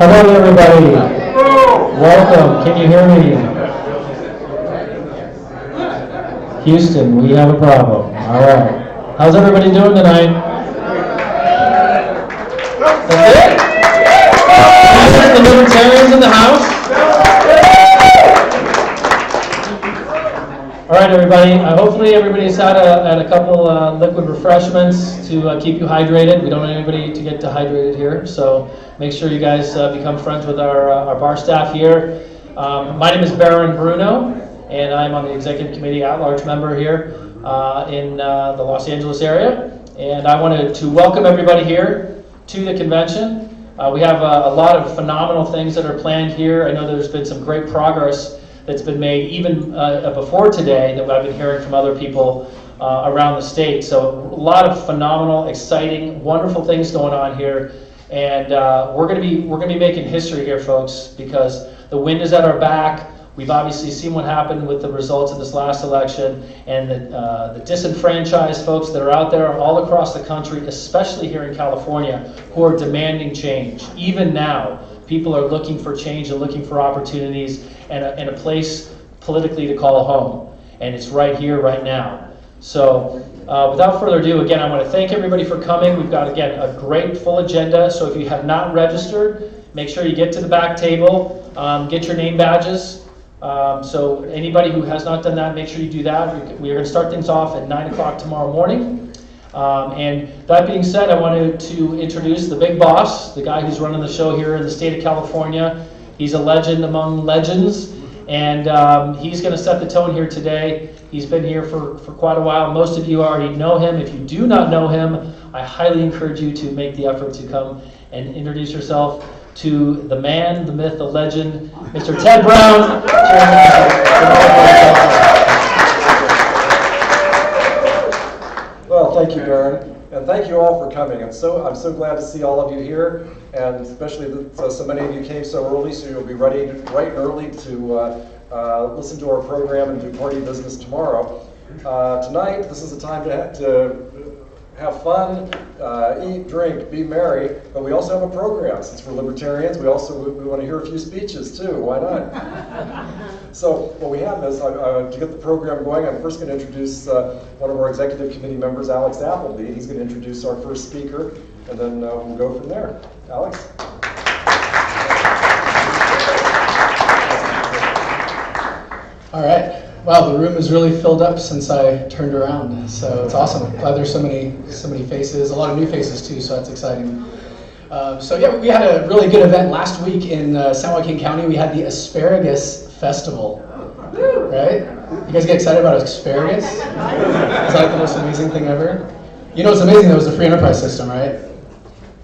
Hello, everybody. Welcome. Can you hear me? Houston, we have a problem. All right. How's everybody doing tonight? That's it? The Libertarians in the house? All right, everybody. Hopefully everybody's had a couple liquid refreshments to keep you hydrated. We don't want anybody to get dehydrated here, so make sure you guys become friends with our bar staff here. My name is Baron Bruno, and I'm on the executive committee at-large member here in the Los Angeles area. And I wanted to welcome everybody here to the convention. We have a lot of phenomenal things that are planned here. I know there's been some great progress that's been made even before today that I've been hearing from other people around the state. So a lot of phenomenal, exciting, wonderful things going on here. And we're gonna be making history here, folks, because the wind is at our back. We've obviously seen what happened with the results of this last election, and the disenfranchised folks that are out there all across the country, especially here in California, who are demanding change. Even now, people are looking for change and looking for opportunities and a place politically to call home. And it's right here, right now. So without further ado, again, I want to thank everybody for coming. We've got, again, a great full agenda. So if you have not registered, make sure you get to the back table, get your name badges. So anybody who has not done that, make sure you do that. We are going to start things off at 9 o'clock tomorrow morning. And that being said, I wanted to introduce the big boss, the guy who's running the show here in the state of California. He's a legend among legends, and he's going to set the tone here today. He's been here for quite a while. Most of you already know him. If you do not know him, I highly encourage you to make the effort to come and introduce yourself to the man, the myth, the legend, Mr. Ted Brown. Well, thank you, Baron, and thank you all for coming. I'm so glad to see all of you here, and especially that so many of you came so early, so you'll be ready bright and early to listen to our program and do party business tomorrow. Tonight, this is a time to have fun, eat, drink, be merry, but we also have a program. Since we're libertarians, we want to hear a few speeches too. Why not? So what we have is, to get the program going, I'm first going to introduce one of our executive committee members, Alex Appleby. He's going to introduce our first speaker, and then we'll go from there. Alex? All right. Wow, the room is really filled up since I turned around, so it's awesome. Glad there's so many faces, a lot of new faces too, so that's exciting. So yeah, we had a really good event last week in San Joaquin County. We had the Asparagus Festival, right? You guys get excited about asparagus? Is that the most amazing thing ever? You know what's amazing though is the free enterprise system, right?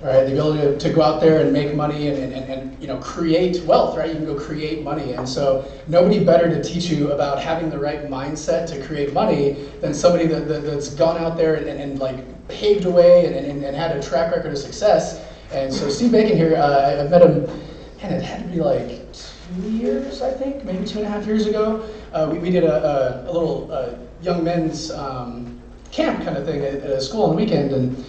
Right, the ability to go out there and make money and you know, create wealth, right? You can go create money. And so nobody better to teach you about having the right mindset to create money than somebody that's gone out there and like paved a way and had a track record of success. And so Steve Bacon here, I met him, and it had to be like 2 years, I think, maybe 2.5 years ago. We did a little young men's camp kind of thing at a school on the weekend, and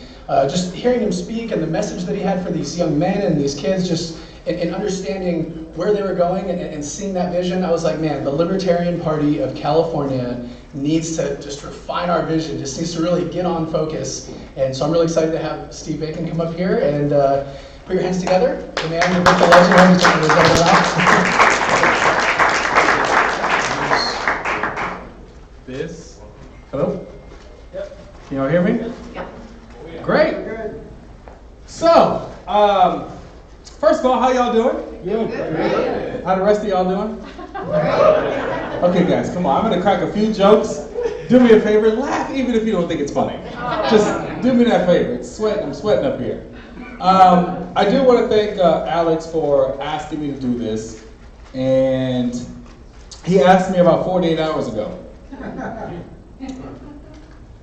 just hearing him speak and the message that he had for these young men and these kids, just in understanding where they were going and seeing that vision, I was like, man, the Libertarian Party of California needs to just refine our vision, just needs to really get on focus. And so I'm really excited to have Steve Bacon come up here and put your hands together. The man, the myth, the legend, This. Hello? Yep. Can y'all hear me? Yep. Great. So, first of all, how y'all doing? Good. How the rest of y'all doing? Okay, guys, come on. I'm gonna crack a few jokes. Do me a favor, laugh even if you don't think it's funny. Just do me that favor. I'm sweating up here. I do want to thank Alex for asking me to do this, and he asked me about 48 hours ago.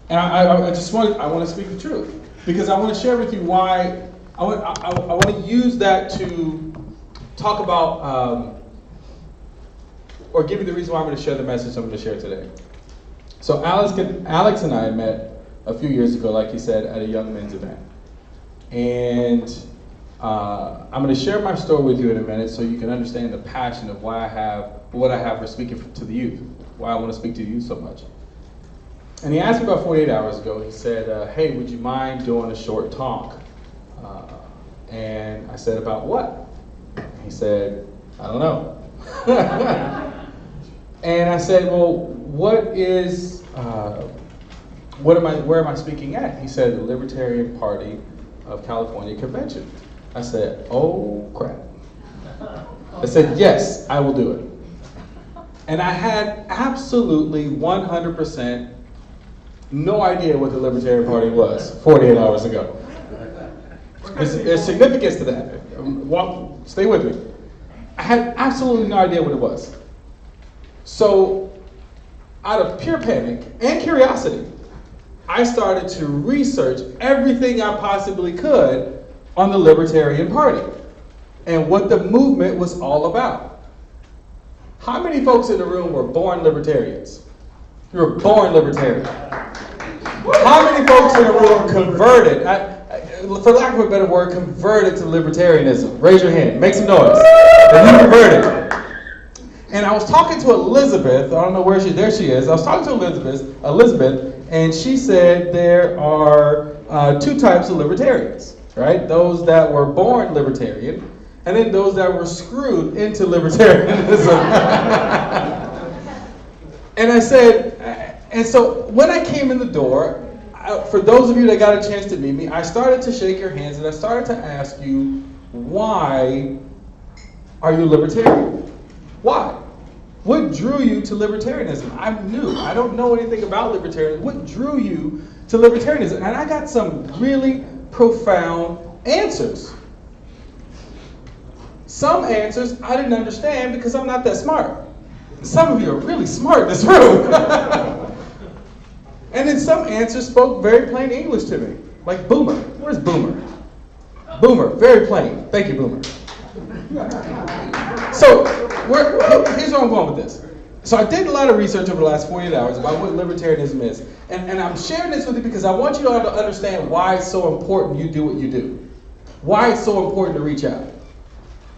And I want to speak the truth, because I want to share with you why I want to use that to talk about, or give you the reason why I'm going to share the message I'm going to share today. So Alex and I met a few years ago, like he said, at a young men's event. And I'm going to share my story with you in a minute so you can understand the passion of why I have what I have for speaking to the youth, why I want to speak to the youth so much. And he asked me about 48 hours ago, he said, hey, would you mind doing a short talk? And I said, about what? He said, I don't know. And I said, well, where am I speaking at? He said, the Libertarian Party of California Convention. I said, oh crap. I said, yes, I will do it. And I had absolutely 100% no idea what the Libertarian Party was 48 hours ago. There's significance to that. Stay with me. I had absolutely no idea what it was. So, out of pure panic and curiosity, I started to research everything I possibly could on the Libertarian Party and what the movement was all about. How many folks in the room were born libertarians? You were born libertarian. How many folks in the room converted, for lack of a better word, converted to libertarianism? Raise your hand, make some noise. And you converted. And I was talking to Elizabeth, I don't know where there she is. I was talking to Elizabeth, and she said there are two types of libertarians, right? Those that were born libertarian, and then those that were screwed into libertarianism. And I said, and so when I came in the door, for those of you that got a chance to meet me, I started to shake your hands and I started to ask you, why are you libertarian? Why? What drew you to libertarianism? I'm new. I don't know anything about libertarianism. What drew you to libertarianism? And I got some really profound answers. Some answers I didn't understand because I'm not that smart. Some of you are really smart in this room. And then some answers spoke very plain English to me. Like boomer. Where's boomer? Boomer, very plain. Thank you, boomer. So, here's where I'm going with this. So I did a lot of research over the last 48 hours about what libertarianism is. And I'm sharing this with you because I want you all to understand why it's so important you do what you do. Why it's so important to reach out.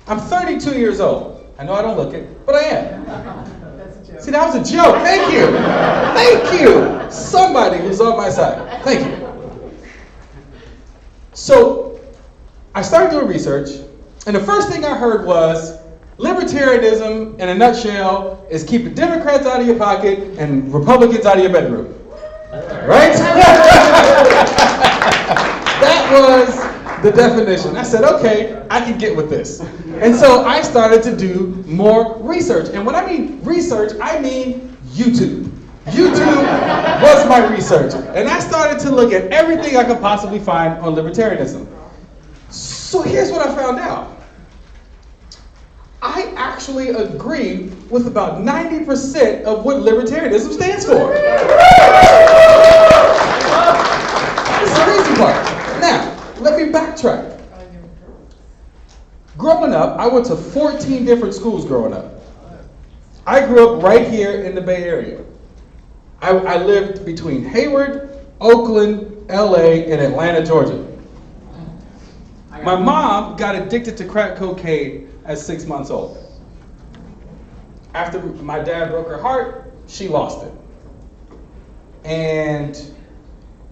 I'm 32 years old. I know I don't look it, but I am. See, that was a joke. Thank you. Thank you. Somebody who's on my side. Thank you. So I started doing research, and the first thing I heard was libertarianism, in a nutshell, is keeping Democrats out of your pocket and Republicans out of your bedroom. Right? That was the definition. I said, okay, I can get with this. And so I started to do more research. And when I mean research, I mean YouTube. YouTube was my research. And I started to look at everything I could possibly find on libertarianism. So here's what I found out. I actually agree with about 90% of what libertarianism stands for. This is the crazy part. Now, let me backtrack. Growing up, I went to 14 different schools growing up. I grew up right here in the Bay Area. I lived between Hayward, Oakland, LA, and Atlanta, Georgia. My mom got addicted to crack cocaine at 6 months old. After my dad broke her heart, she lost it. And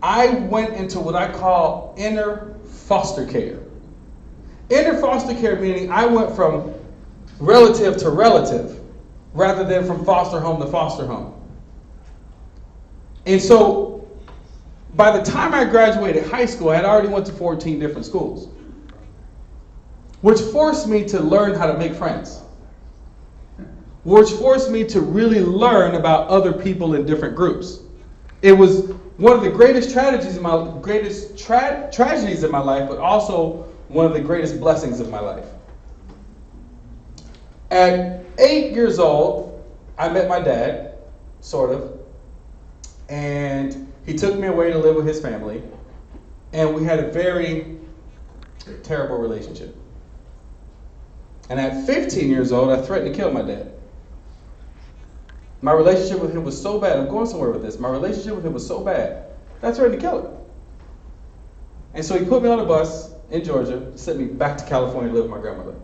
I went into what I call inner foster care. Inner foster care meaning I went from relative to relative rather than from foster home to foster home. And so by the time I graduated high school, I had already went to 14 different schools, which forced me to learn how to make friends, which forced me to really learn about other people in different groups. It was one of the greatest tragedies in my life, but also one of the greatest blessings of my life. At 8 years old, I met my dad, sort of, and he took me away to live with his family, and we had a very terrible relationship. And at 15 years old, I threatened to kill my dad. My relationship with him was so bad. I'm going somewhere with this. My relationship with him was so bad that I threatened to kill him. And so he put me on a bus in Georgia, sent me back to California to live with my grandmother.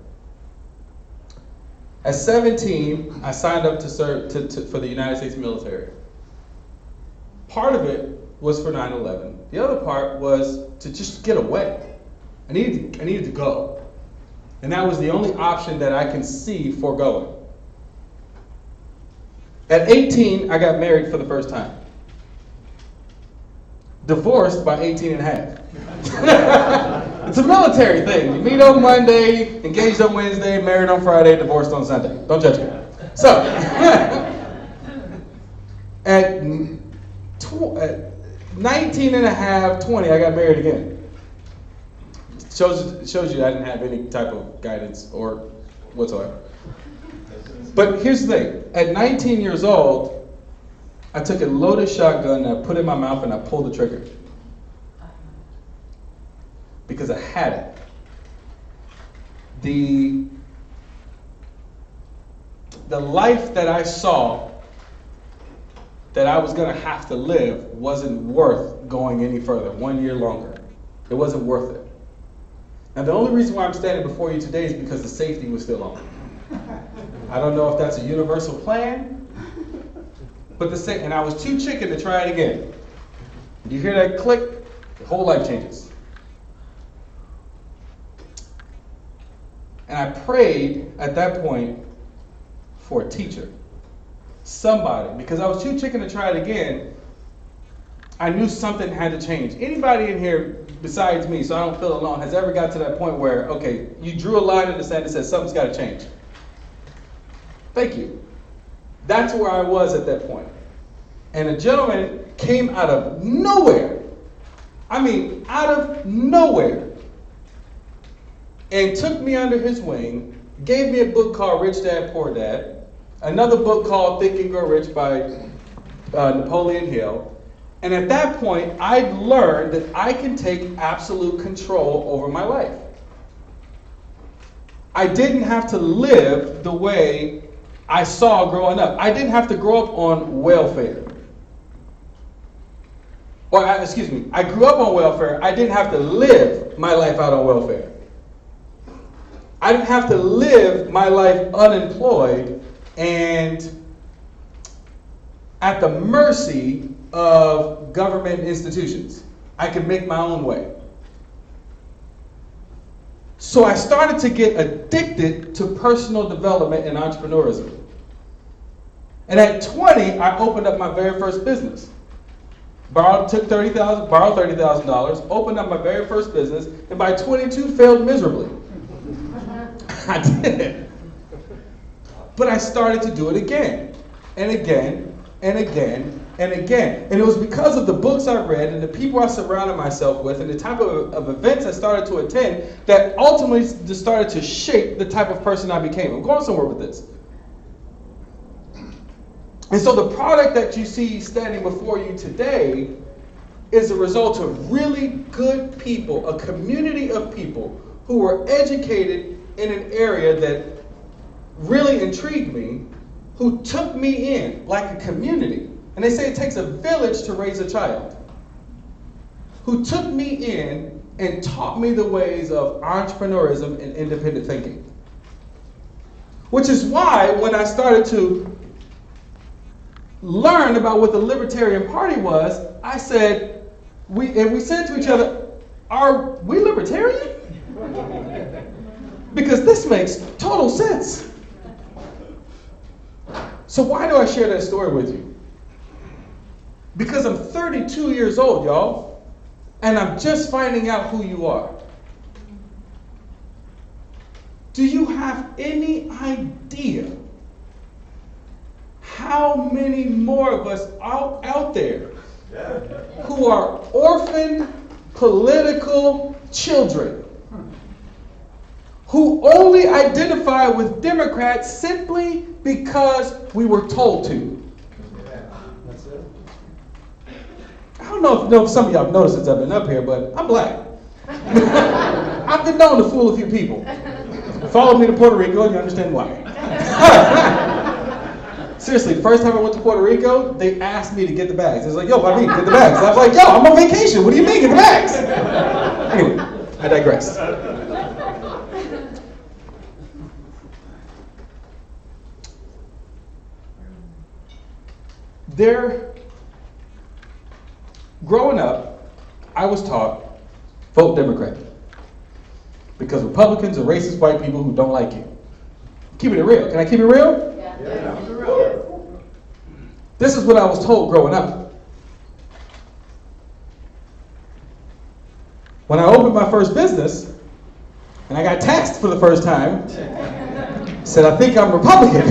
At 17, I signed up to serve for the United States military. Part of it was for 9/11. The other part was to just get away. I needed to go. And that was the only option that I can see for going. At 18, I got married for the first time. Divorced by 18 and a half. It's a military thing. You meet on Monday, engaged on Wednesday, married on Friday, divorced on Sunday. Don't judge me. So, at 19 and a half, 20, I got married again. Shows you I didn't have any type of guidance or whatsoever. But here's the thing. At 19 years old, I took a loaded shotgun and I put it in my mouth and I pulled the trigger. Because I had it. The life that I saw that I was going to have to live wasn't worth going any further, 1 year longer. It wasn't worth it. Now, the only reason why I'm standing before you today is because the safety was still on. I don't know if that's a universal plan, but and I was too chicken to try it again. You hear that click? Your whole life changes. And I prayed at that point for a teacher. Somebody, because I was too chicken to try it again. I knew something had to change. Anybody in here besides me, so I don't feel alone, has ever got to that point where, okay, you drew a line in the sand that says something's got to change? Thank you. That's where I was at that point. And a gentleman came out of nowhere. I mean, out of nowhere. And took me under his wing, gave me a book called Rich Dad, Poor Dad, another book called Think and Grow Rich by Napoleon Hill. And at that point, I learned that I can take absolute control over my life. I didn't have to live the way I saw growing up. I didn't have to grow up on welfare. I grew up on welfare. I didn't have to live my life out on welfare. I didn't have to live my life unemployed and at the mercy of government institutions. I could make my own way. So I started to get addicted to personal development and entrepreneurism. And at 20, I opened up my very first business. Borrowed $30,000, opened up my very first business, and by 22 failed miserably. I did. But I started to do it again, and again, and again, and again. And it was because of the books I read and the people I surrounded myself with and the type of events I started to attend that ultimately just started to shape the type of person I became. I'm going somewhere with this. And so the product that you see standing before you today is a result of really good people, a community of people who were educated in an area that really intrigued me, who took me in like a community. And they say it takes a village to raise a child. Who took me in and taught me the ways of entrepreneurism and independent thinking. Which is why when I started to learn about what the Libertarian Party was, I said, we said to each other, are we Libertarian? Because this makes total sense. So why do I share that story with you? Because I'm 32 years old, y'all, and I'm just finding out who you are. Do you have any idea how many more of us out there who are orphaned political children who only identify with Democrats simply because we were told to? I don't know if some of y'all have noticed since I've been up here, but I'm black. I've been known to fool a few people. Follow me to Puerto Rico and you understand why. Seriously, the first time I went to Puerto Rico, they asked me to get the bags. They was like, yo, Bobby, get the bags. I was like, yo, I'm on vacation. What do you mean, get the bags? digress. Growing up, I was taught, vote Democrat. Because Republicans are racist white people who don't like you. Keeping it real. Can I keep it real? Yeah. This is what I was told growing up. When I opened my first business, and I got taxed for the first time, said, I think I'm Republican.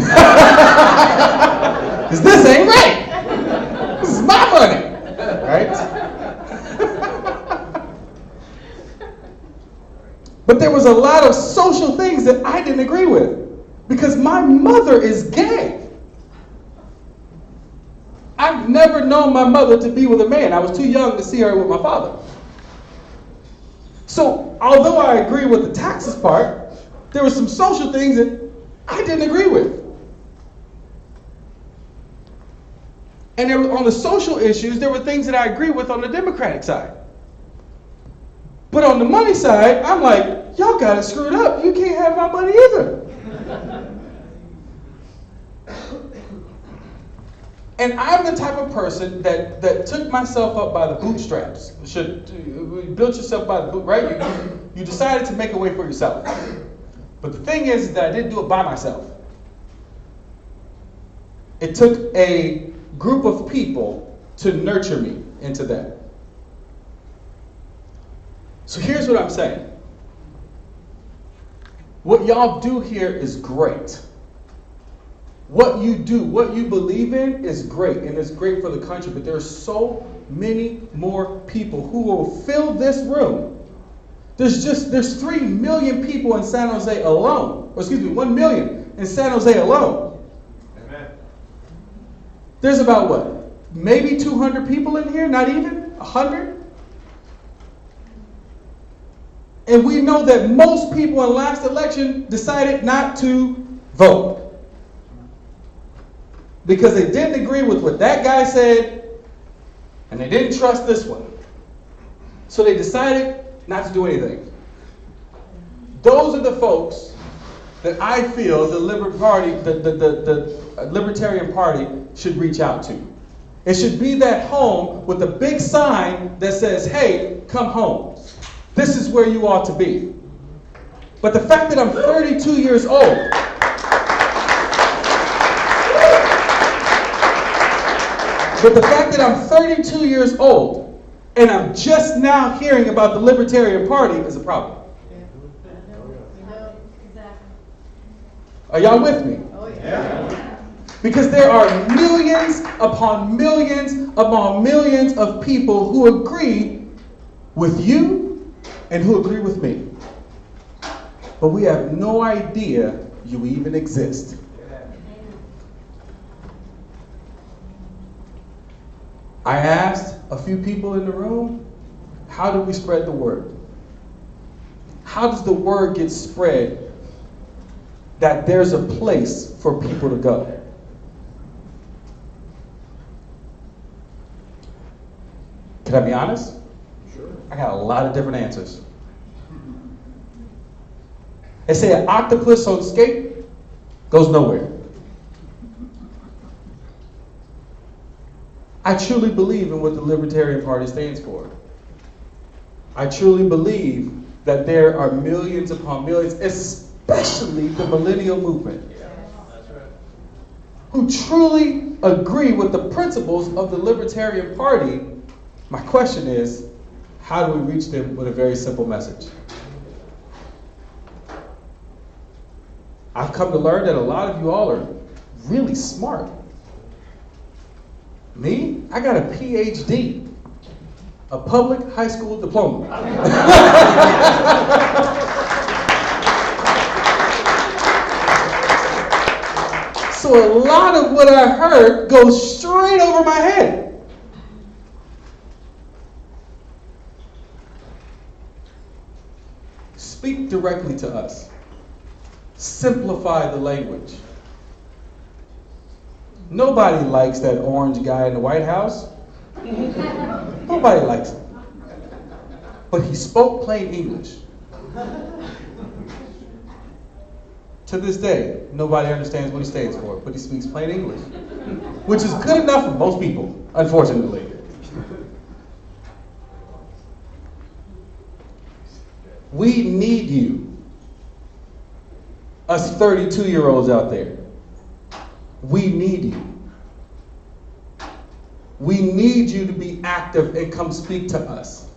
Because this ain't right. This is my money. Right? But there was a lot of social things that I didn't agree with. Because my mother is gay. I've never known my mother to be with a man. I was too young to see her with my father. So, although I agree with the taxes part, there were some social things that I didn't agree with. And there were, on the social issues, there were things that I agree with on the Democratic side. But on the money side, I'm like, y'all got it screwed up. You can't have my money either. And I'm the type of person that took myself up by the bootstraps. You built yourself by the boot, right? You decided to make a way for yourself. But the thing is that I didn't do it by myself. It took a group of people to nurture me into that. So here's what I'm saying. What y'all do here is great. What you do, what you believe in is great, and it's great for the country, but there are so many more people who will fill this room. There's 3 million people in San Jose alone. Or excuse me, 1 million in San Jose alone. Amen. There's about what? Maybe 200 people in here, not even 100? And we know that most people in last election decided not to vote. Because they didn't agree with what that guy said, and they didn't trust this one. So they decided not to do anything. Those are the folks that I feel the Libertarian Party should reach out to. It should be that home with a big sign that says, hey, come home. This is where you ought to be. But the fact that I'm 32 years old, and I'm just now hearing about the Libertarian Party is a problem. Are y'all with me? Oh, yeah. Because there are millions upon millions upon millions of people who agree with you and who agree with me. But we have no idea you even exist. I asked a few people in the room, how do we spread the word? How does the word get spread that there's a place for people to go? Can I be honest? Sure. I got a lot of different answers. They say an octopus on skate goes nowhere. I truly believe in what the Libertarian Party stands for. I truly believe that there are millions upon millions, especially the millennial movement, who truly agree with the principles of the Libertarian Party. My question is, how do we reach them with a very simple message? I've come to learn that a lot of you all are really smart. Me? I got a PhD, a public high school diploma. So a lot of what I heard goes straight over my head. Speak directly to us. Simplify the language. Nobody likes that orange guy in the White House. Nobody likes him. But he spoke plain English. To this day, nobody understands what he stands for, but he speaks plain English, which is good enough for most people, unfortunately. We need you, us 32-year-olds out there. We need you. We need you to be active and come speak to us.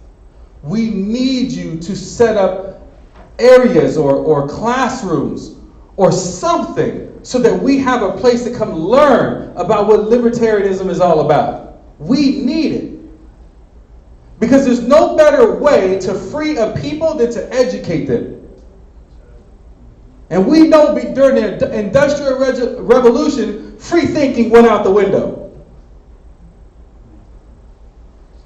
We need you to set up areas or classrooms or something so that we have a place to come learn about what libertarianism is all about. We need it. Because there's no better way to free a people than to educate them. And we know during the Industrial Revolution, free thinking went out the window.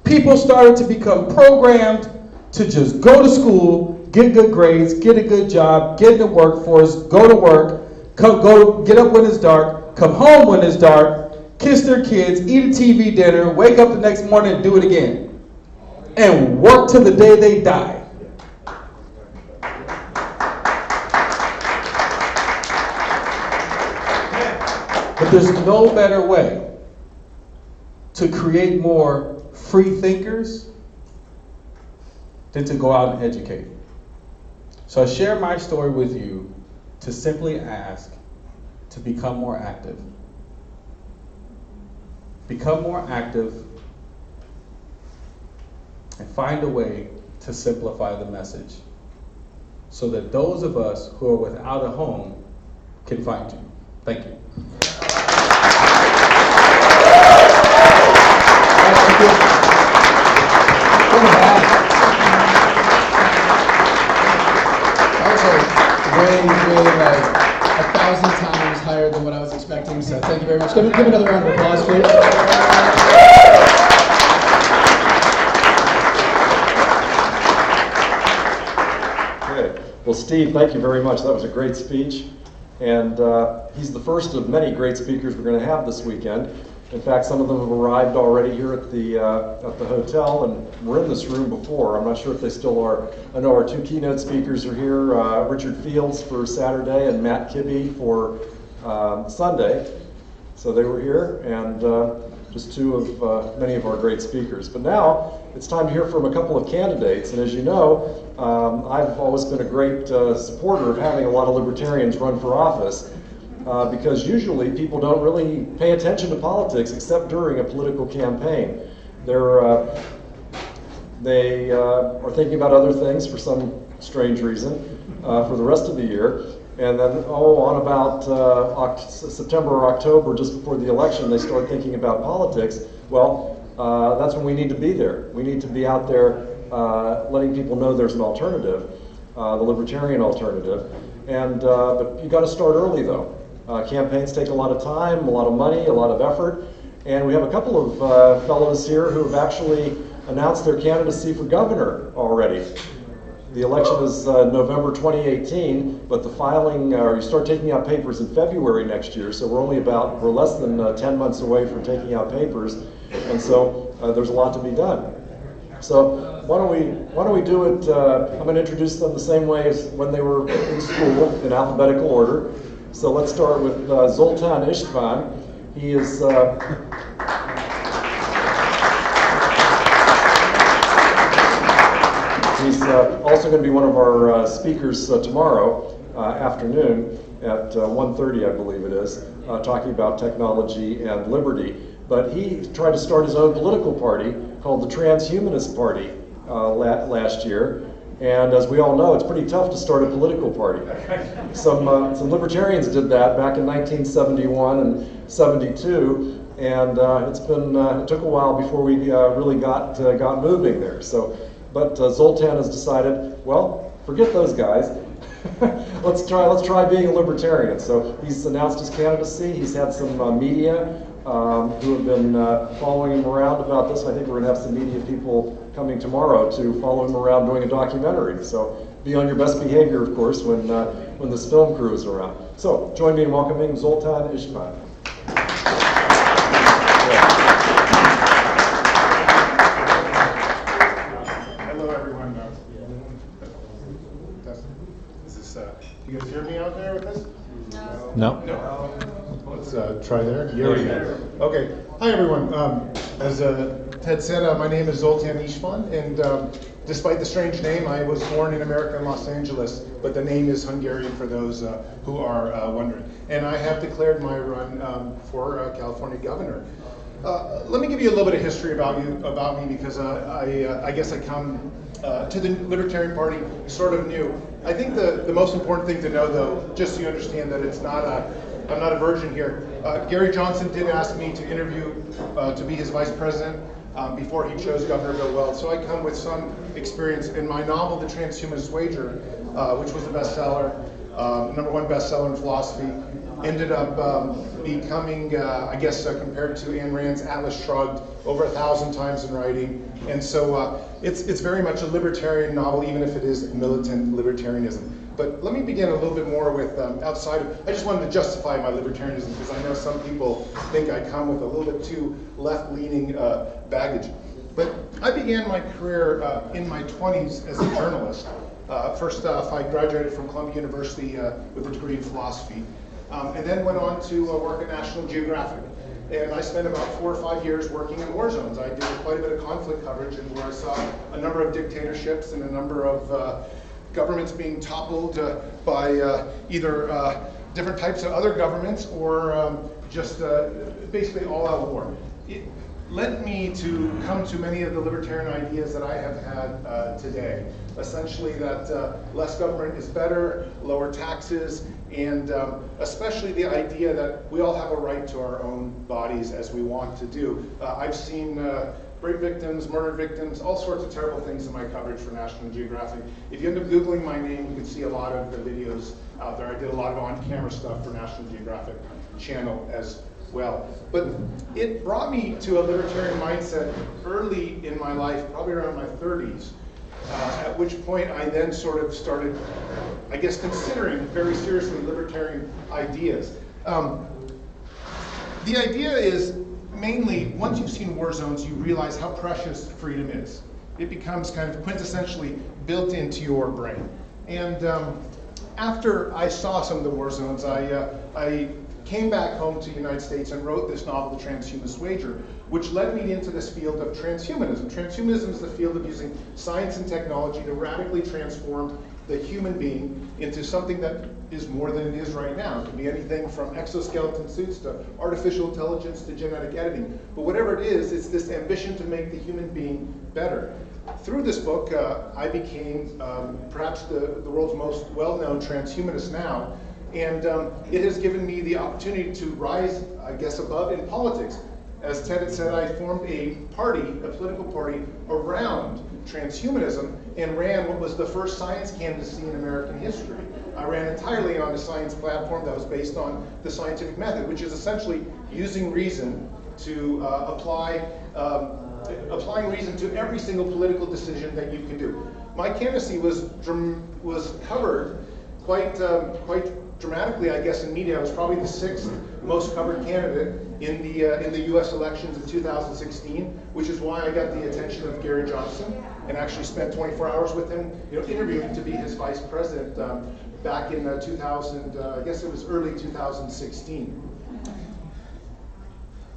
People started to become programmed to just go to school, get good grades, get a good job, get in the workforce, go to work, get up when it's dark, come home when it's dark, kiss their kids, eat a TV dinner, wake up the next morning and do it again. And work till the day they die. But there's no better way to create more free thinkers than to go out and educate. So I share my story with you to simply ask to become more active. Become more active and find a way to simplify the message so that those of us who are without a home can find you. Thank you. Way like 1,000 times higher than what I was expecting, so thank you very much. Give another round of applause, please. Okay. Well, Steve, thank you very much. That was a great speech. And he's the first of many great speakers we're going to have this weekend. In fact, some of them have arrived already here at the hotel and were in this room before. I'm not sure if they still are. I know our two keynote speakers are here, Richard Fields for Saturday and Matt Kibbe for Sunday. So they were here, and just two of many of our great speakers. But now it's time to hear from a couple of candidates. And as you know, I've always been a great supporter of having a lot of libertarians run for office. Because usually people don't really pay attention to politics except during a political campaign. They are thinking about other things for some strange reason for the rest of the year. And then, on about September or October, just before the election, they start thinking about politics. Well, that's when we need to be there. We need to be out there letting people know there's an alternative, the libertarian alternative. And but you got to start early, though. Campaigns take a lot of time, a lot of money, a lot of effort, and we have a couple of fellows here who have actually announced their candidacy for governor already. The election is November 2018, but the filing, you start taking out papers in February next year, so we're less than 10 months away from taking out papers, and so there's a lot to be done. So why don't we do it, I'm going to introduce them the same way as when they were in school, in alphabetical order. So let's start with Zoltan István. He is he's also going to be one of our speakers tomorrow afternoon at 1:30, I believe it is, talking about technology and liberty. But he tried to start his own political party called the Transhumanist Party last year. And as we all know, it's pretty tough to start a political party. Some libertarians did that back in 1971 and 72, and it took a while before we really got moving there. So, but Zoltan has decided, well, forget those guys. let's try being a libertarian. So he's announced his candidacy. He's had some media who have been following him around about this. I think we're going to have some media people coming tomorrow to follow him around doing a documentary. So be on your best behavior, of course, when this film crew is around. So join me in welcoming Zoltan István. Hello, everyone. you guys hear me out there with this? No. No. Let's try there. Here we go. Okay. Hi, everyone. As Ted said, my name is Zoltan István, and despite the strange name, I was born in America in Los Angeles, but the name is Hungarian for those who are wondering. And I have declared my run for California governor. Let me give you a little bit of history about me, because I guess I come to the Libertarian Party sort of new. I think the most important thing to know, though, just so you understand that it's not I'm not a virgin here. Gary Johnson did ask me to interview to be his vice president before he chose Governor Bill Weld. So I come with some experience. In my novel, The Transhumanist Wager, which was a bestseller, #1 bestseller in philosophy, ended up becoming, I guess, compared to Ayn Rand's Atlas Shrugged, over 1,000 times in writing. And so it's very much a libertarian novel, even if it is militant libertarianism. But let me begin a little bit more with outside of, I just wanted to justify my libertarianism, because I know some people think I come with a little bit too left-leaning baggage. But I began my career in my 20s as a journalist. First off, I graduated from Columbia University with a degree in philosophy, and then went on to work at National Geographic. And I spent about 4 or 5 years working in war zones. I did quite a bit of conflict coverage, and where I saw a number of dictatorships and a number of governments being toppled by either different types of other governments or just basically all-out war. It led me to come to many of the libertarian ideas that I have had today. Essentially that less government is better, lower taxes, and especially the idea that we all have a right to our own bodies as we want to do. I've seen rape victims, murder victims, all sorts of terrible things in my coverage for National Geographic. If you end up Googling my name, you can see a lot of the videos out there. I did a lot of on-camera stuff for National Geographic channel as well. But it brought me to a libertarian mindset early in my life, probably around my 30s, at which point I then sort of started, I guess, considering very seriously libertarian ideas. The idea is, mainly, once you've seen war zones, you realize how precious freedom is. It becomes kind of quintessentially built into your brain. And after I saw some of the war zones, I came back home to the United States and wrote this novel, The Transhumanist Wager, which led me into this field of transhumanism. Transhumanism is the field of using science and technology to radically transform the human being into something that is more than it is right now. It can be anything from exoskeleton suits to artificial intelligence to genetic editing. But whatever it is, it's this ambition to make the human being better. Through this book, I became perhaps the world's most well-known transhumanist now, and it has given me the opportunity to rise, I guess, above in politics. As Ted had said, I formed a party, a political party, around transhumanism and ran what was the first science candidacy in American history. I ran entirely on a science platform that was based on the scientific method, which is essentially using reason to applying reason to every single political decision that you can do. My candidacy was covered quite dramatically, I guess, in media. I was probably the 6th most covered candidate in the U.S. elections in 2016, which is why I got the attention of Gary Johnson and actually spent 24 hours with him, interviewing to be his vice president back in 2000. I guess it was early 2016.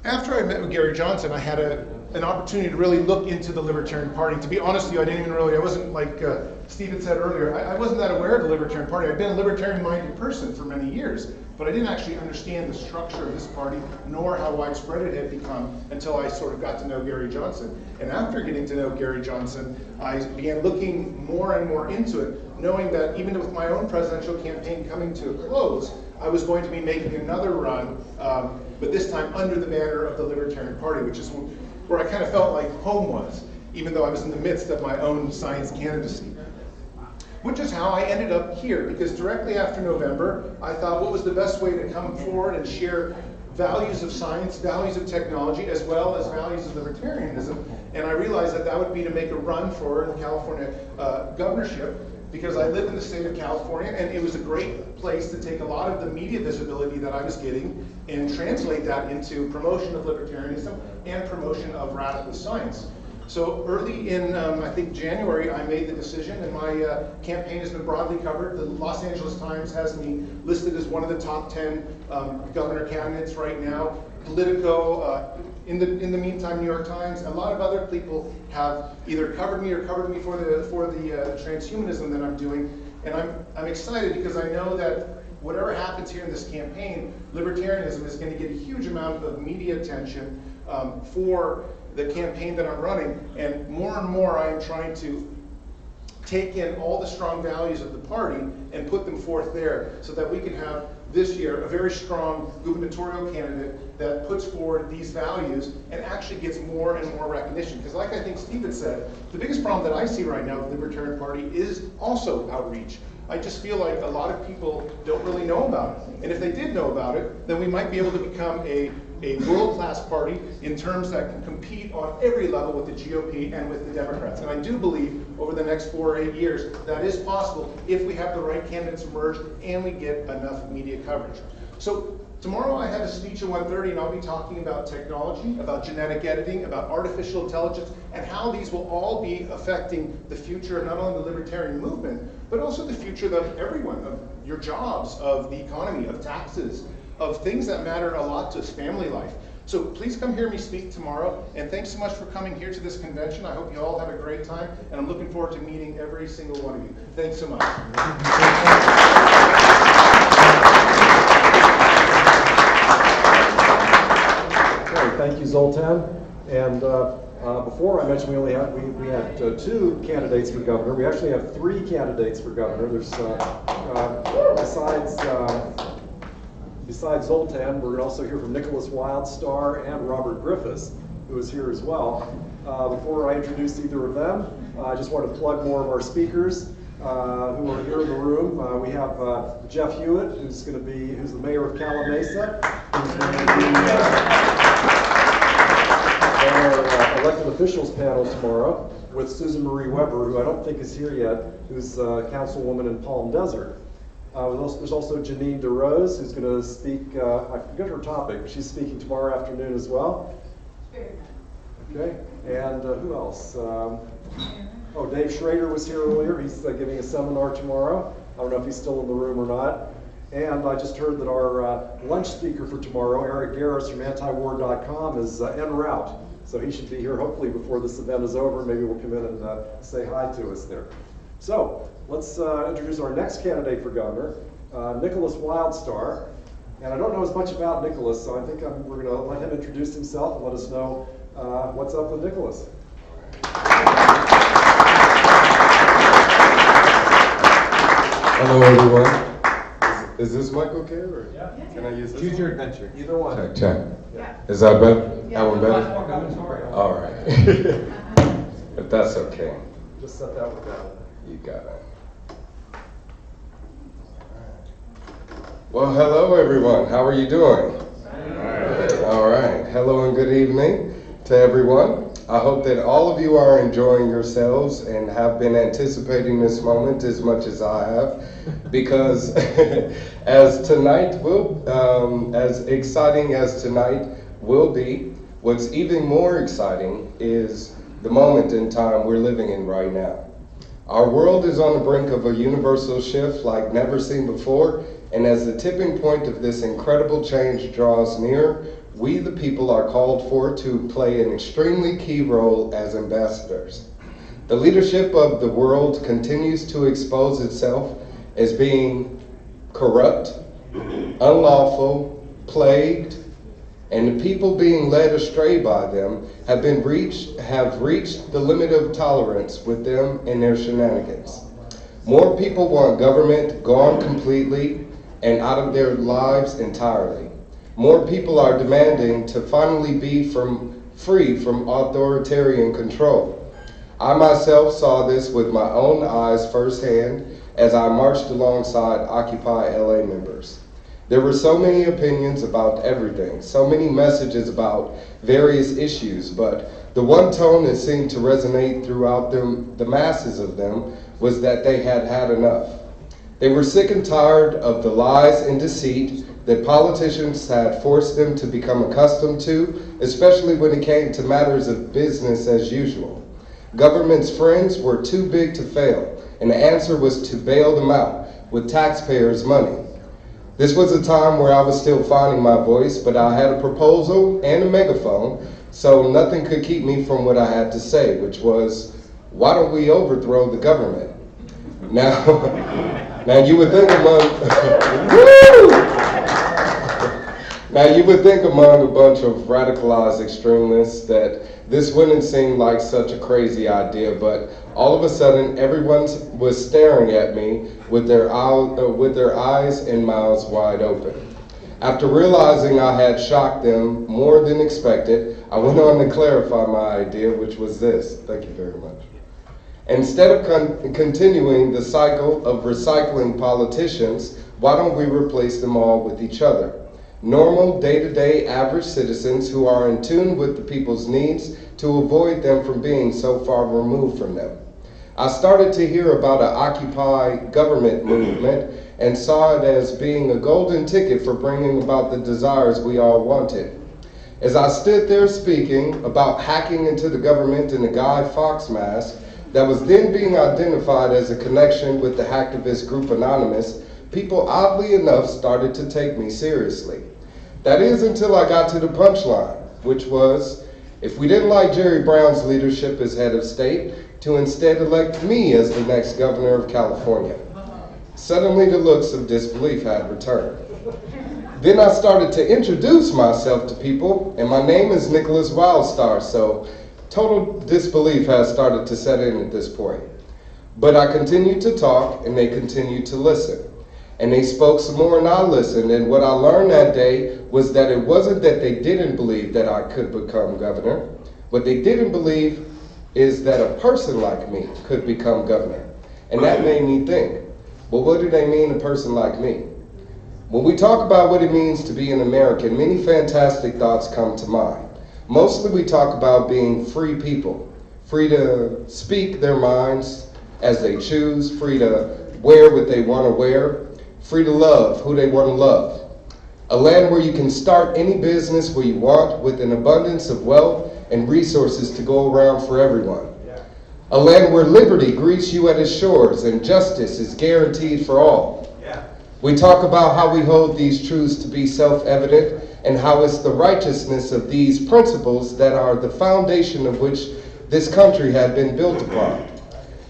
After I met with Gary Johnson, I had an opportunity to really look into the Libertarian Party. To be honest with you, I wasn't like Steve had said earlier, I wasn't that aware of the Libertarian Party. I've been a libertarian-minded person for many years, but I didn't actually understand the structure of this party, nor how widespread it had become until I sort of got to know Gary Johnson. And after getting to know Gary Johnson, I began looking more and more into it, knowing that even with my own presidential campaign coming to a close, I was going to be making another run, but this time under the banner of the Libertarian Party, which is where I kind of felt like home was, even though I was in the midst of my own science candidacy. Which is how I ended up here, because directly after November, I thought what was the best way to come forward and share values of science, values of technology, as well as values of libertarianism. And I realized that would be to make a run for the California governorship, because I live in the state of California, and it was a great place to take a lot of the media visibility that I was getting and translate that into promotion of libertarianism and promotion of radical science. So early in, I think, January, I made the decision, and my campaign has been broadly covered. The Los Angeles Times has me listed as one of the top 10 governor candidates right now. Politico, in the meantime, New York Times, a lot of other people have either covered me or covered me for the transhumanism that I'm doing. And I'm excited because I know that whatever happens here in this campaign, libertarianism is going to get a huge amount of media attention for the campaign that I'm running. And more I am trying to take in all the strong values of the party and put them forth there so that we can have this year a very strong gubernatorial candidate that puts forward these values and actually gets more and more recognition. Because like I think Steve had said, the biggest problem that I see right now with the Libertarian Party is also outreach. I just feel like a lot of people don't really know about it. And if they did know about it, then we might be able to become a world-class party in terms that can compete on every level with the GOP and with the Democrats. And I do believe over the next 4 or 8 years that is possible if we have the right candidates emerge and we get enough media coverage. So tomorrow I have a speech at 1:30 and I'll be talking about technology, about genetic editing, about artificial intelligence, and how these will all be affecting the future of not only the libertarian movement, but also the future of everyone, of your jobs, of the economy, of taxes, of things that matter a lot to us, family life. So please come hear me speak tomorrow, and thanks so much for coming here to this convention. I hope you all have a great time, and I'm looking forward to meeting every single one of you. Thanks so much. Okay, thank you, Zoltan. And before I mentioned we had 2 candidates for governor. We actually have 3 candidates for governor. There's besides Zoltan, we're going to also hear from Nicholas Wildstar and Robert Griffiths, who is here as well. Before I introduce either of them, I just want to plug more of our speakers who are here in the room. We have Jeff Hewitt, who's the mayor of Calamasa, who's going to be on our elected officials panel tomorrow with Susan Marie Weber, who I don't think is here yet, who's councilwoman in Palm Desert. There's also Janine DeRose, who's going to speak, I forget her topic, but she's speaking tomorrow afternoon as well. Okay, and who else? Dave Schrader was here earlier. He's giving a seminar tomorrow. I don't know if he's still in the room or not. And I just heard that our lunch speaker for tomorrow, Eric Garris from antiwar.com, is en route. So he should be here hopefully before this event is over. Maybe we'll come in and say hi to us there. So let's introduce our next candidate for governor, Nicholas Wildstar. And I don't know as much about Nicholas, so I think we're going to let him introduce himself and let us know what's up with Nicholas. Hello, everyone. Is this mic okay, or can I use this? Choose your adventure. Either one. Check, check. Yeah. Is that better? Yeah. That one better? All right. If that's okay. Just set that one down. You got it. Well, hello, everyone. How are you doing? All right. Hello and good evening to everyone. I hope that all of you are enjoying yourselves and have been anticipating this moment as much as I have, because as exciting as tonight will be, what's even more exciting is the moment in time we're living in right now. Our world is on the brink of a universal shift like never seen before, and as the tipping point of this incredible change draws near, we the people are called for to play an extremely key role as ambassadors. The leadership of the world continues to expose itself as being corrupt, unlawful, plagued, and the people being led astray by them have reached the limit of tolerance with them and their shenanigans. More people want government gone completely and out of their lives entirely. More people are demanding to finally be free from authoritarian control. I myself saw this with my own eyes firsthand as I marched alongside Occupy LA members. There were so many opinions about everything, so many messages about various issues, but the one tone that seemed to resonate throughout the masses of them was that they had had enough. They were sick and tired of the lies and deceit that politicians had forced them to become accustomed to, especially when it came to matters of business as usual. Government's friends were too big to fail, and the answer was to bail them out with taxpayers' money. This was a time where I was still finding my voice, but I had a proposal and a megaphone, so nothing could keep me from what I had to say, which was, why don't we overthrow the government? Now you would think among a bunch of radicalized extremists that this wouldn't seem like such a crazy idea, but all of a sudden everyone was staring at me with their eyes and mouths wide open. After realizing I had shocked them more than expected, I went on to clarify my idea, which was this. Thank you very much. Instead of continuing the cycle of recycling politicians, why don't we replace them all with each other? Normal, day-to-day, average citizens who are in tune with the people's needs to avoid them from being so far removed from them. I started to hear about an Occupy government movement and saw it as being a golden ticket for bringing about the desires we all wanted. As I stood there speaking about hacking into the government in a Guy Fawkes mask that was then being identified as a connection with the hacktivist group Anonymous, people oddly enough started to take me seriously. That is until I got to the punchline, which was, if we didn't like Jerry Brown's leadership as head of state, to instead elect me as the next governor of California. Suddenly the looks of disbelief had returned. Then I started to introduce myself to people, and my name is Nicholas Wildstar, so total disbelief has started to set in at this point. But I continued to talk, and they continued to listen. And they spoke some more, and I listened, and what I learned that day was that it wasn't that they didn't believe that I could become governor. What they didn't believe is that a person like me could become governor. And that made me think, well, what do they mean, a person like me? When we talk about what it means to be an American, many fantastic thoughts come to mind. Mostly we talk about being free people, free to speak their minds as they choose, free to wear what they want to wear, free to love who they want to love. A land where you can start any business where you want with an abundance of wealth and resources to go around for everyone. A land where liberty greets you at its shores and justice is guaranteed for all. We talk about how we hold these truths to be self-evident and how it's the righteousness of these principles that are the foundation of which this country had been built upon.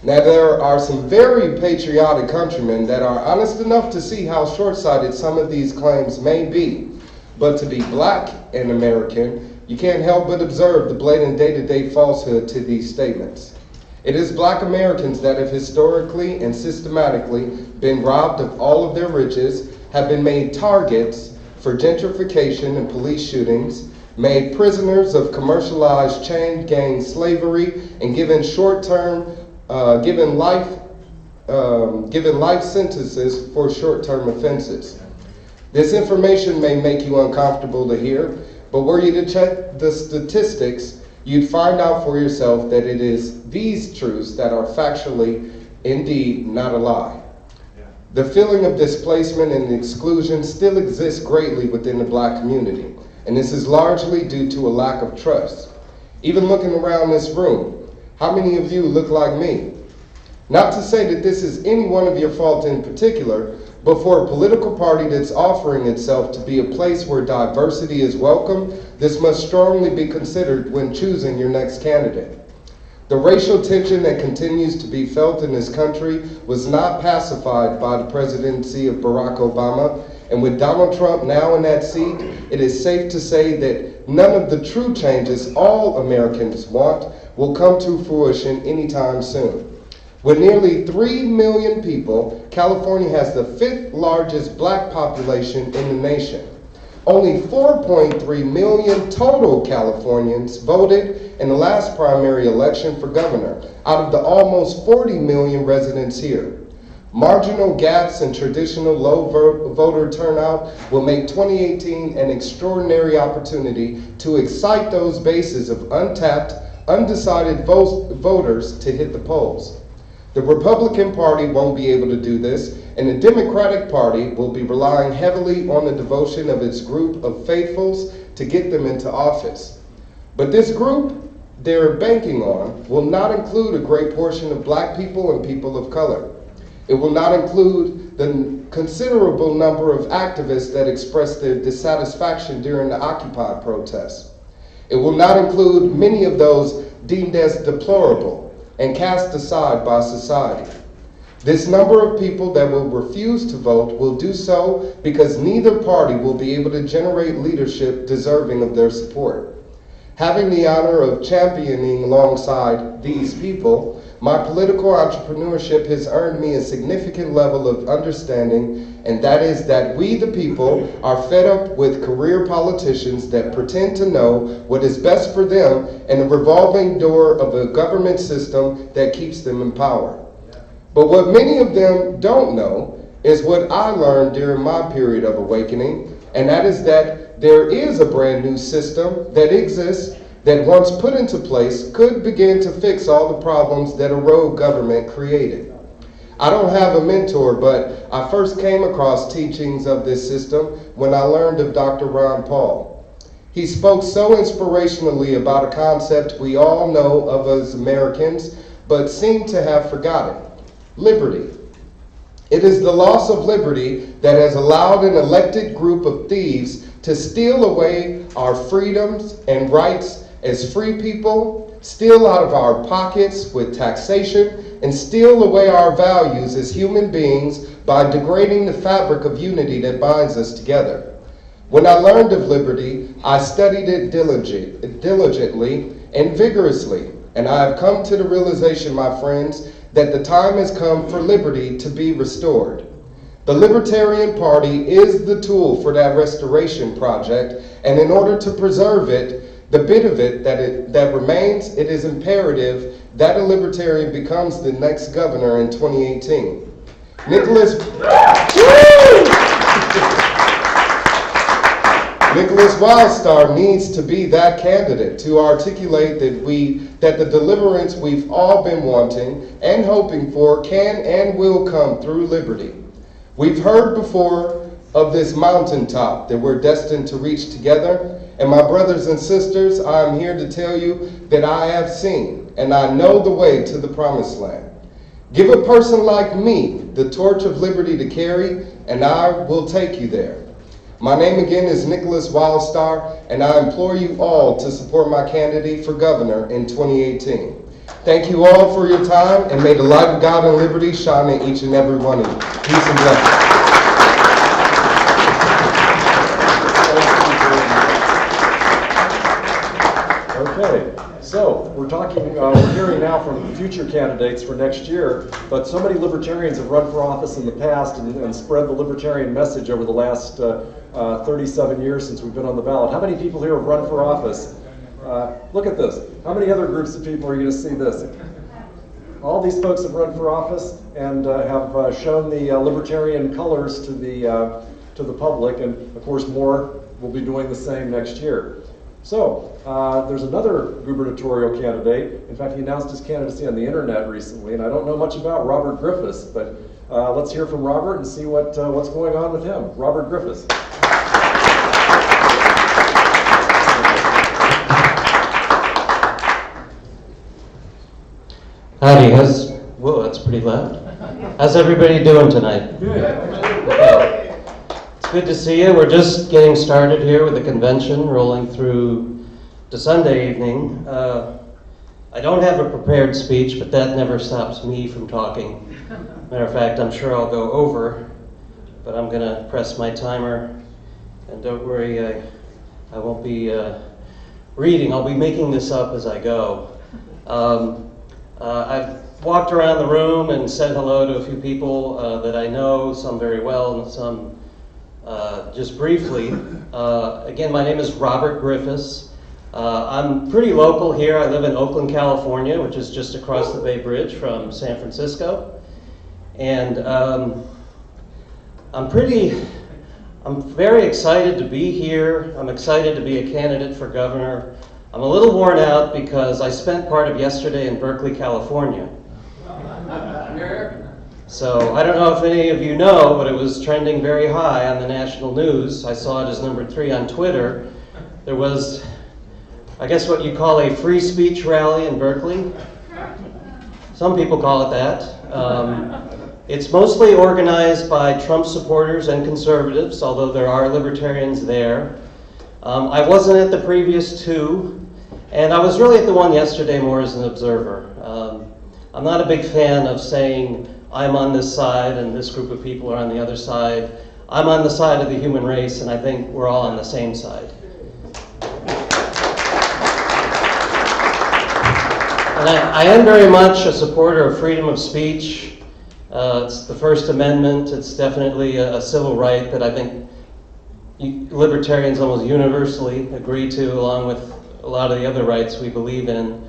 Now, there are some very patriotic countrymen that are honest enough to see how short-sighted some of these claims may be. But to be black and American, you can't help but observe the blatant day-to-day falsehood to these statements. It is black Americans that have historically and systematically been robbed of all of their riches, have been made targets for gentrification and police shootings, made prisoners of commercialized chain gang slavery, and given life sentences for short-term offenses. This information may make you uncomfortable to hear, but were you to check the statistics, you'd find out for yourself that it is these truths that are factually, indeed, not a lie. The feeling of displacement and exclusion still exists greatly within the black community, and this is largely due to a lack of trust. Even looking around this room, how many of you look like me? Not to say that this is any one of your fault in particular, but for a political party that's offering itself to be a place where diversity is welcome, this must strongly be considered when choosing your next candidate. The racial tension that continues to be felt in this country was not pacified by the presidency of Barack Obama, and with Donald Trump now in that seat, it is safe to say that none of the true changes all Americans want will come to fruition anytime soon. With nearly 3 million people, California has the 5th largest black population in the nation. Only 4.3 million total Californians voted in the last primary election for governor, out of the almost 40 million residents here. Marginal gaps in traditional low voter turnout will make 2018 an extraordinary opportunity to excite those bases of untapped, undecided voters to hit the polls. The Republican Party won't be able to do this, and the Democratic Party will be relying heavily on the devotion of its group of faithfuls to get them into office. But this group they're banking on will not include a great portion of black people and people of color. It will not include the considerable number of activists that expressed their dissatisfaction during the Occupy protests. It will not include many of those deemed as deplorable and cast aside by society. This number of people that will refuse to vote will do so because neither party will be able to generate leadership deserving of their support. Having the honor of championing alongside these people, my political entrepreneurship has earned me a significant level of understanding, and that is that we, the people, are fed up with career politicians that pretend to know what is best for them and the revolving door of a government system that keeps them in power. But what many of them don't know is what I learned during my period of awakening, and that is that there is a brand new system that exists that once put into place could begin to fix all the problems that a rogue government created. I don't have a mentor, but I first came across teachings of this system when I learned of Dr. Ron Paul. He spoke so inspirationally about a concept we all know of as Americans, but seem to have forgotten: liberty. It is the loss of liberty that has allowed an elected group of thieves to steal away our freedoms and rights as free people, steal out of our pockets with taxation, and steal away our values as human beings by degrading the fabric of unity that binds us together. When I learned of liberty, I studied it diligently and vigorously, and I have come to the realization, my friends, that the time has come for liberty to be restored. The Libertarian Party is the tool for that restoration project, and in order to preserve it, the bit of it that remains, it is imperative that a Libertarian becomes the next governor in 2018. Nicholas Wildstar needs to be that candidate to articulate that the deliverance we've all been wanting and hoping for can and will come through liberty. We've heard before of this mountaintop that we're destined to reach together, and my brothers and sisters, I am here to tell you that I have seen and I know the way to the promised land. Give a person like me the torch of liberty to carry, and I will take you there. My name again is Nicholas Wildstar, and I implore you all to support my candidate for governor in 2018. Thank you all for your time, and may the light of God and liberty shine in each and every one of you. Peace and blessings. Okay, so we're hearing now from future candidates for next year, but so many libertarians have run for office in the past and spread the libertarian message over the last 37 years since we've been on the ballot. How many people here have run for office? Look at this. How many other groups of people are you going to see this? All these folks have run for office and have shown the libertarian colors to the public, and of course more will be doing the same next year. So there's another gubernatorial candidate. In fact, he announced his candidacy on the internet recently, and I don't know much about Robert Griffiths, but let's hear from Robert and see what's going on with him. Robert Griffiths. Howdy, whoa, that's pretty loud. How's everybody doing tonight? Good. Okay. It's good to see you. We're just getting started here with the convention, rolling through to Sunday evening. I don't have a prepared speech, but that never stops me from talking. Matter of fact, I'm sure I'll go over, but I'm gonna press my timer, and don't worry, I won't be reading. I'll be making this up as I go. I've walked around the room and said hello to a few people that I know, some very well and some just briefly. Again, my name is Robert Griffiths. I'm pretty local here. I live in Oakland, California, which is just across the Bay Bridge from San Francisco. And I'm very excited to be here. I'm excited to be a candidate for governor. I'm a little worn out because I spent part of yesterday in Berkeley, California. So I don't know if any of you know, but it was trending very high on the national news. I saw it as number 3 on Twitter. There was, I guess, what you call a free speech rally in Berkeley. Some people call it that. It's mostly organized by Trump supporters and conservatives, although there are libertarians there. I wasn't at the previous 2, and I was really at the one yesterday more as an observer. I'm not a big fan of saying I'm on this side and this group of people are on the other side. I'm on the side of the human race, and I think we're all on the same side. And I am very much a supporter of freedom of speech. It's the First Amendment. It's definitely a civil right that I think libertarians almost universally agree to, along with a lot of the other rights we believe in.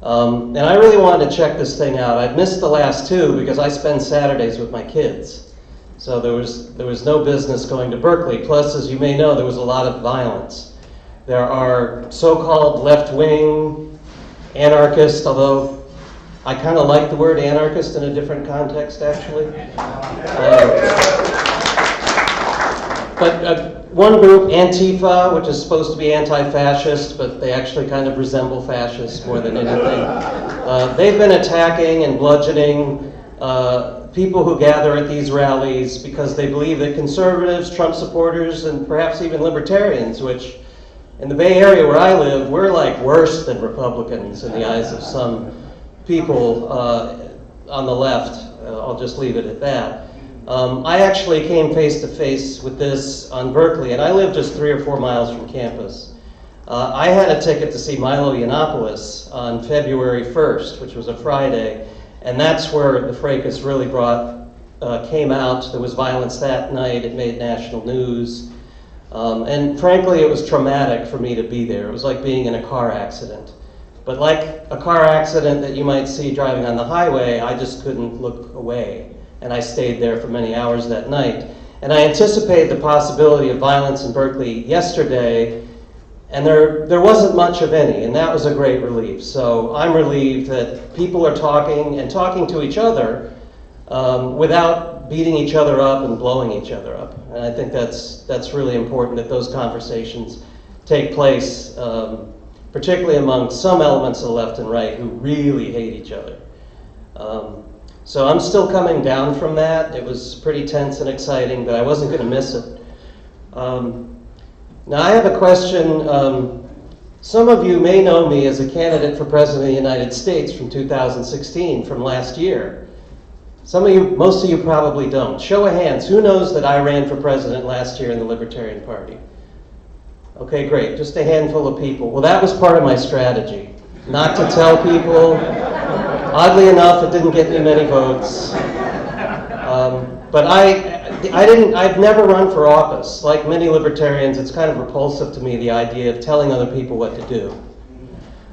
And I really wanted to check this thing out. I'd missed the last 2 because I spend Saturdays with my kids. So there was no business going to Berkeley. Plus, as you may know, there was a lot of violence. There are so-called left-wing anarchists, although I kind of like the word anarchist in a different context, actually. But one group, Antifa, which is supposed to be anti-fascist, but they actually kind of resemble fascists more than anything. They've been attacking and bludgeoning people who gather at these rallies because they believe that conservatives, Trump supporters, and perhaps even libertarians, which in the Bay Area where I live, we're like worse than Republicans in the eyes of some people on the left. I'll just leave it at that. I actually came face to face with this on Berkeley, and I live just 3 or 4 miles from campus. I had a ticket to see Milo Yiannopoulos on February 1st, which was a Friday, and that's where the fracas really came out. There was violence that night. It made national news. And frankly, it was traumatic for me to be there. It was like being in a car accident. But like a car accident that you might see driving on the highway, I just couldn't look away. And I stayed there for many hours that night. And I anticipated the possibility of violence in Berkeley yesterday, and there wasn't much of any, and that was a great relief. So I'm relieved that people are talking and talking to each other without beating each other up and blowing each other up. And I think that's really important that those conversations take place, particularly among some elements of the left and right who really hate each other. So I'm still coming down from that. It was pretty tense and exciting, but I wasn't going to miss it. Now I have a question. Some of you may know me as a candidate for President of the United States from 2016, from last year. Some of you, most of you probably don't. Show of hands, who knows that I ran for president last year in the Libertarian Party? Okay, great, just a handful of people. Well, that was part of my strategy, not to tell people. Oddly enough, it didn't get me many votes. But I've never run for office. Like many libertarians, it's kind of repulsive to me, the idea of telling other people what to do.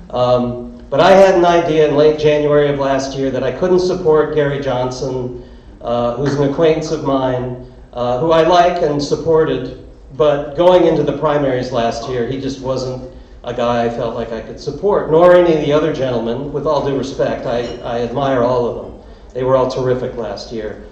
But I had an idea in late January of last year that I couldn't support Gary Johnson, who's an acquaintance of mine, who I like and supported, but going into the primaries last year, he just wasn't a guy I felt like I could support, nor any of the other gentlemen. With all due respect, I admire all of them. They were all terrific last year.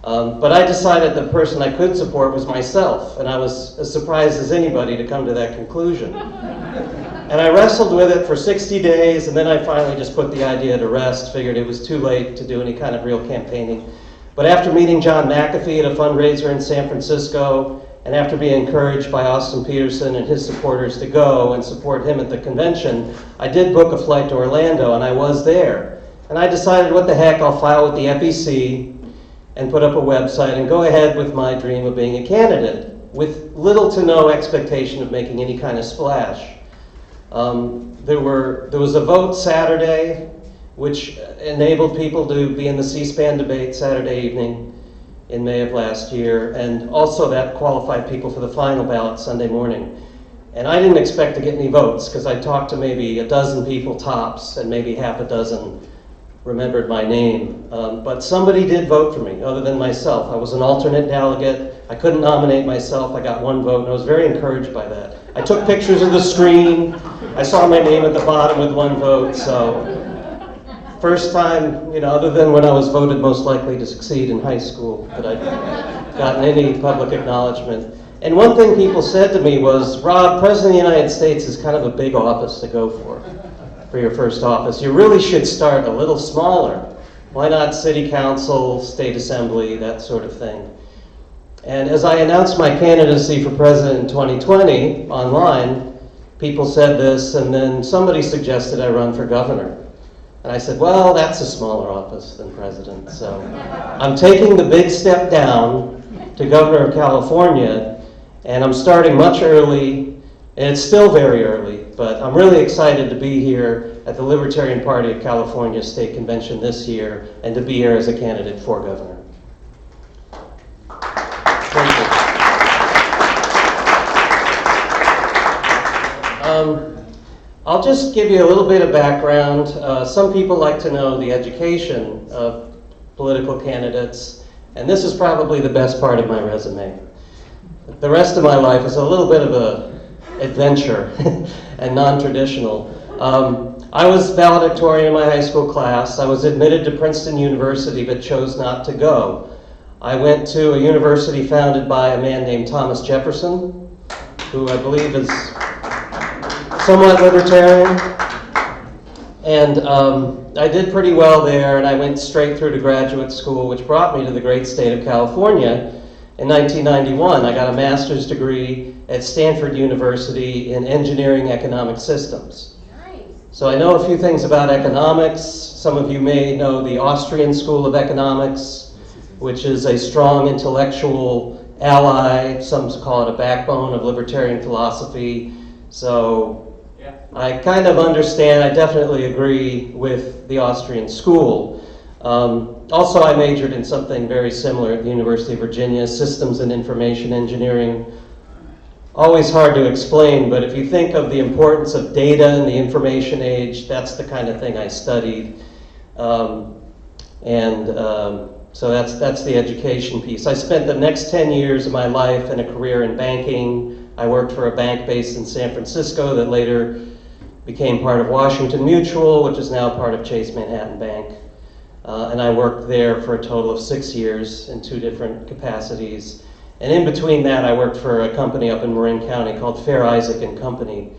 But I decided the person I could support was myself, and I was as surprised as anybody to come to that conclusion. And I wrestled with it for 60 days, and then I finally just put the idea to rest, figured it was too late to do any kind of real campaigning. But after meeting John McAfee at a fundraiser in San Francisco, and after being encouraged by Austin Peterson and his supporters to go and support him at the convention, I did book a flight to Orlando, and I was there. And I decided, what the heck, I'll file with the FEC and put up a website and go ahead with my dream of being a candidate, with little to no expectation of making any kind of splash. There was a vote Saturday, which enabled people to be in the C-SPAN debate Saturday evening in May of last year, and also that qualified people for the final ballot Sunday morning. And I didn't expect to get any votes, because I talked to maybe a dozen people tops, and maybe half a dozen remembered my name. But somebody did vote for me, other than myself. I was an alternate delegate. I couldn't nominate myself. I got one vote, and I was very encouraged by that. I took pictures of the screen. I saw my name at the bottom with one vote, so First time, other than when I was voted most likely to succeed in high school, that I've gotten any public acknowledgement. And one thing people said to me was, Rob, President of the United States is kind of a big office to go for your first office. You really should start a little smaller. Why not city council, state assembly, that sort of thing? And as I announced my candidacy for president in 2020 online, people said this, and then somebody suggested I run for governor. And I said, well, that's a smaller office than president. So I'm taking the big step down to governor of California, and I'm starting much early, and it's still very early, but I'm really excited to be here at the Libertarian Party of California State Convention this year, and to be here as a candidate for governor. Thank you. I'll just give you a little bit of background. Some people like to know the education of political candidates, and this is probably the best part of my resume. The rest of my life is a little bit of an adventure and non-traditional. I was valedictorian in my high school class. I was admitted to Princeton University but chose not to go. I went to a university founded by a man named Thomas Jefferson, who I believe is somewhat libertarian. And I did pretty well there, and I went straight through to graduate school, which brought me to the great state of California. In 1991, I got a master's degree at Stanford University in engineering economic systems. Nice. So I know a few things about economics. Some of you may know the Austrian School of Economics, which is a strong intellectual ally. Some call it a backbone of libertarian philosophy. So I kind of understand, I definitely agree with the Austrian school. Also, I majored in something very similar at the University of Virginia, systems and information engineering. Always hard to explain, but if you think of the importance of data in the information age, that's the kind of thing I studied. So that's the education piece. I spent the next 10 years of my life in a career in banking. I worked for a bank based in San Francisco that later became part of Washington Mutual, which is now part of Chase Manhattan Bank. And I worked there for a total of 6 years in 2 different capacities. And in between that, I worked for a company up in Marin County called Fair Isaac and Company,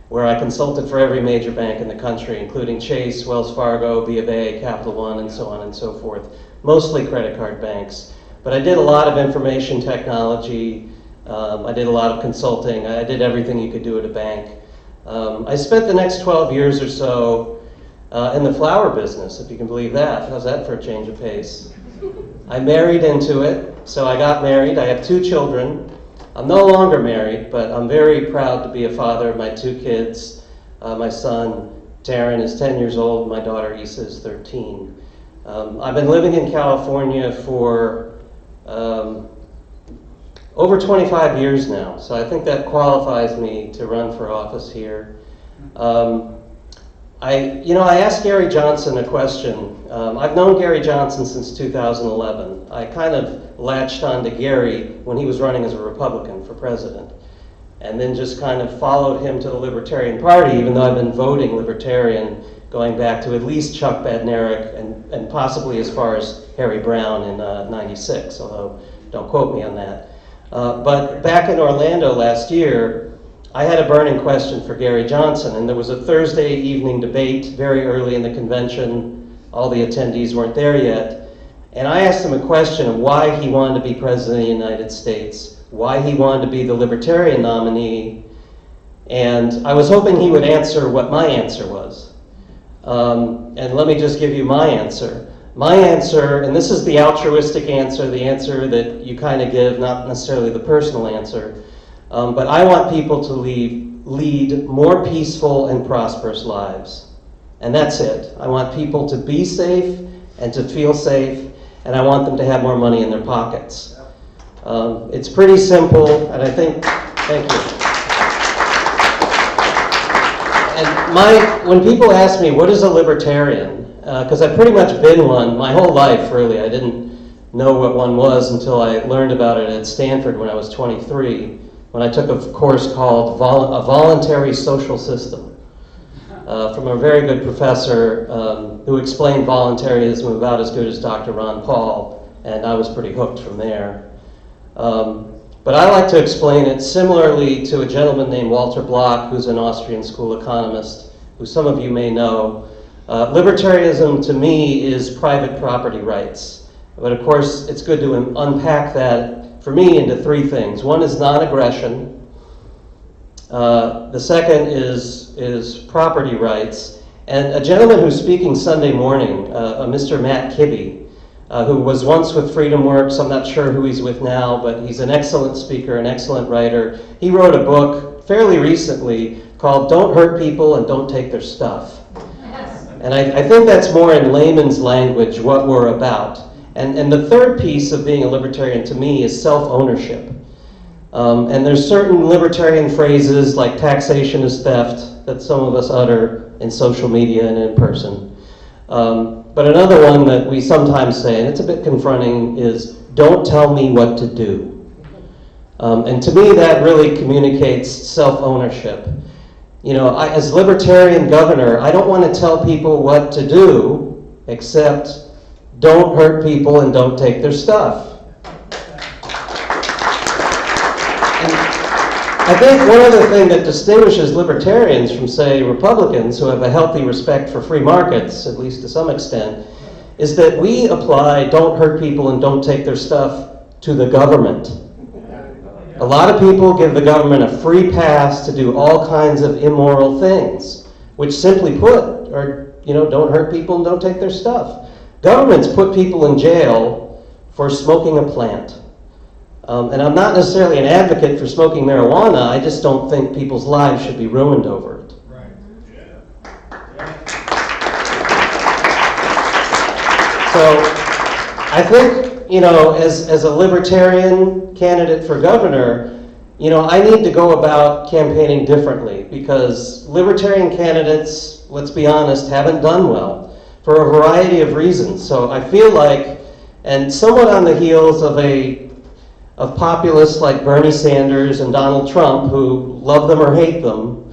where I consulted for every major bank in the country, including Chase, Wells Fargo, B of A, Capital One, and so on and so forth. Mostly credit card banks. But I did a lot of information technology. I did a lot of consulting. I did everything you could do at a bank. I spent the next 12 years or so in the flower business, if you can believe that. How's that for a change of pace? I married into it, so I got married. I have 2 children. I'm no longer married, but I'm very proud to be a father of my 2 kids. My son, Taryn, is 10 years old. My daughter, Issa, is 13. I've been living in California for over 25 years now, so I think that qualifies me to run for office here. I asked Gary Johnson a question. I've known Gary Johnson since 2011. I kind of latched on to Gary when he was running as a Republican for president, and then just kind of followed him to the Libertarian Party, even though I've been voting Libertarian going back to at least Chuck Badnarik and possibly as far as Harry Brown in '96, although don't quote me on that. But back in Orlando last year, I had a burning question for Gary Johnson, and there was a Thursday evening debate very early in the convention. All the attendees weren't there yet. And I asked him a question of why he wanted to be president of the United States, why he wanted to be the Libertarian nominee, and I was hoping he would answer what my answer was. And let me just give you my answer. My answer, and this is the altruistic answer, the answer that you kind of give, not necessarily the personal answer, but I want people to lead more peaceful and prosperous lives. And that's it. I want people to be safe and to feel safe, and I want them to have more money in their pockets. It's pretty simple, and I think, thank you. And when people ask me, what is a libertarian? Because I've pretty much been one my whole life, really. I didn't know what one was until I learned about it at Stanford when I was 23, when I took a course called A Voluntary Social System. from a very good professor who explained voluntarism about as good as Dr. Ron Paul, and I was pretty hooked from there. But I like to explain it similarly to a gentleman named Walter Block, who's an Austrian school economist, who some of you may know. Libertarianism to me is private property rights. But of course, it's good to unpack that, for me, into three things. One is non-aggression. The second is property rights. And a gentleman who's speaking Sunday morning, a Mr. Matt Kibbe, who was once with Freedom Works. I'm not sure who he's with now, but he's an excellent speaker, an excellent writer. He wrote a book fairly recently called Don't Hurt People and Don't Take Their Stuff. And I think that's more in layman's language what we're about. And the third piece of being a libertarian to me is self-ownership. And there's certain libertarian phrases like taxation is theft that some of us utter in social media and in person. But another one that we sometimes say, and it's a bit confronting, is don't tell me what to do. And to me that really communicates self-ownership. You know, as libertarian governor, I don't want to tell people what to do, except don't hurt people and don't take their stuff. And I think one other thing that distinguishes libertarians from, say, Republicans who have a healthy respect for free markets, at least to some extent, is that we apply don't hurt people and don't take their stuff to the government. A lot of people give the government a free pass to do all kinds of immoral things, which simply put are, you know, don't hurt people and don't take their stuff. Governments put people in jail for smoking a plant. And I'm not necessarily an advocate for smoking marijuana, I just don't think people's lives should be ruined over it. Right. So I think, you know, as a libertarian candidate for governor, you know, I need to go about campaigning differently because libertarian candidates, let's be honest, haven't done well for a variety of reasons. So I feel like, and somewhat on the heels of populists like Bernie Sanders and Donald Trump, who love them or hate them,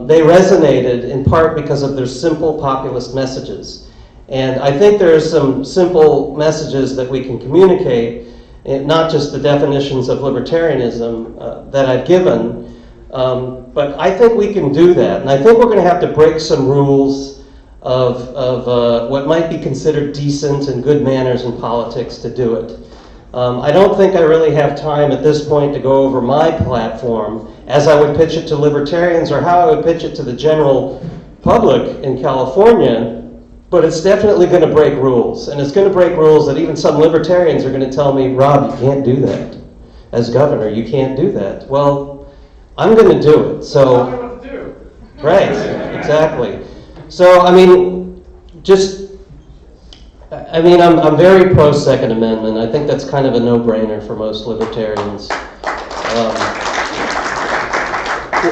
they resonated in part because of their simple populist messages. And I think there are some simple messages that we can communicate, not just the definitions of libertarianism that I've given, but I think we can do that. And I think we're going to have to break some rules of what might be considered decent and good manners in politics to do it. I don't think I really have time at this point to go over my platform as I would pitch it to libertarians or how I would pitch it to the general public in California. But it's definitely going to break rules. And it's going to break rules that even some libertarians are going to tell me, Rob, you can't do that. As governor, you can't do that. Well, I'm going to do it. So, Tell me what to do. right, exactly. So, I mean, I'm very pro Second Amendment. I think that's kind of a no-brainer for most libertarians.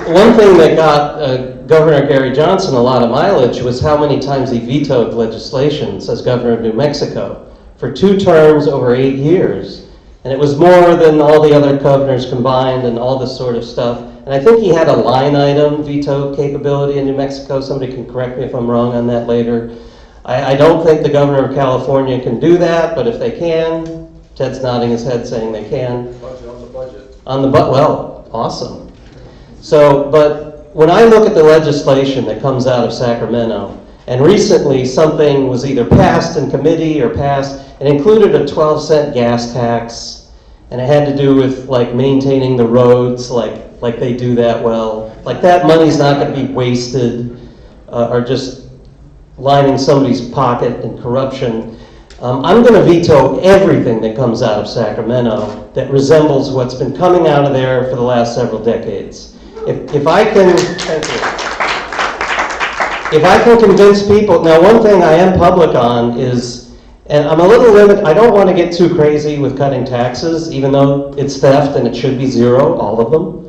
One thing that got Governor Gary Johnson a lot of mileage was how many times he vetoed legislations as governor of New Mexico for 2 terms over 8 years. And it was more than all the other governors combined and all this sort of stuff. And I think he had a line item veto capability in New Mexico. Somebody can correct me if I'm wrong on that later. I don't think the governor of California can do that, but if they can, Ted's nodding his head saying they can. Budget on the budget. Well, awesome. So, but when I look at the legislation that comes out of Sacramento, and recently something was either passed in committee or passed, it included a 12-cent gas tax, and it had to do with like maintaining the roads, like they do that well. Like that money's not going to be wasted or just lining somebody's pocket in corruption. I'm going to veto everything that comes out of Sacramento that resembles what's been coming out of there for the last several decades. If I can, thank you. If I can convince people, now one thing I am public on is, and I'm a little limited, I don't want to get too crazy with cutting taxes, even though it's theft and it should be zero, all of them.